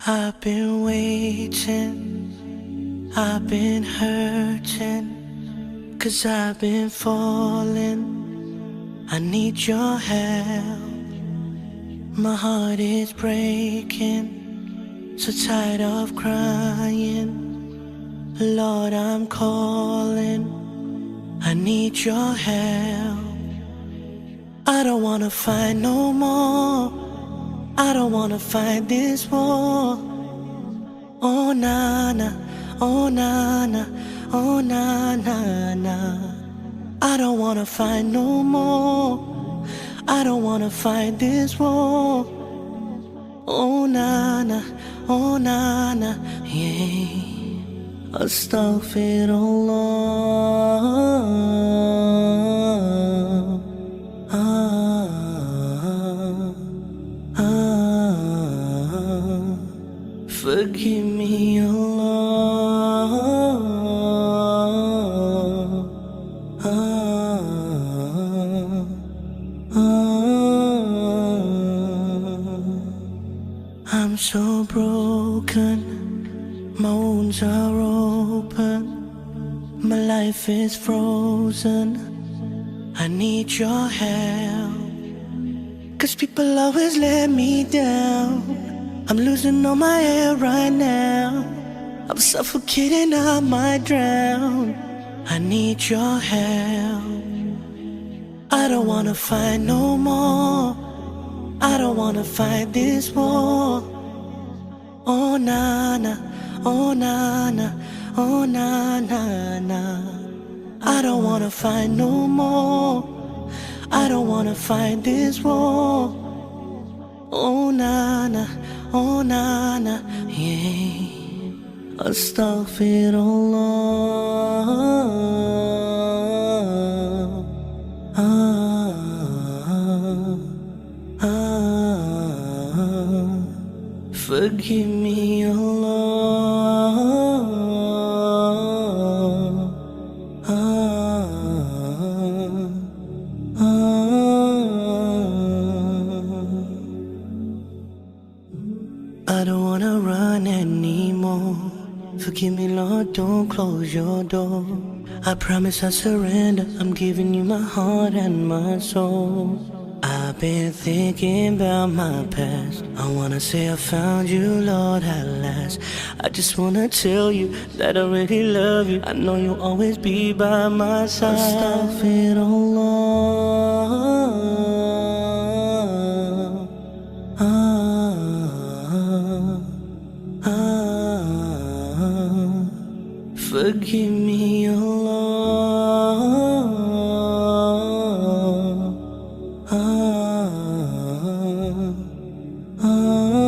I've been waiting, I've been hurting, 'cause I've been falling. I need your help. My heart is breaking, so tired of crying. Lord, I'm calling, I need your help. I don't wanna fight no more, I don't wanna fight this war. Oh na na, oh na na, oh na na na. I don't wanna fight no more, I don't wanna fight this war. Oh na na, oh na na, yeah. Astaghfirullah. Forgive me, Allah. I'm so broken, my wounds are open, my life is frozen. I need your help, 'cause people always let me down. I'm losing all my air right now, I'm suffocating, I might drown. I need your help. I don't wanna fight no more, I don't wanna fight this war. Oh na na, oh na na, oh na na na. I don't wanna fight no more, I don't wanna fight this war. Oh na na, oh na na, yeah. Astaghfirullah. Forgive me, Allah. I don't wanna run anymore. Forgive me, Lord, don't close your door. I promise I surrender, I'm giving you my heart and my soul. I've been thinking about my past, I wanna say I found you, Lord, at last. I just wanna tell you that I really love you, I know you'll always be by my side. Astaghfirullah. Forgive me, Allah. Ah, ah, ah.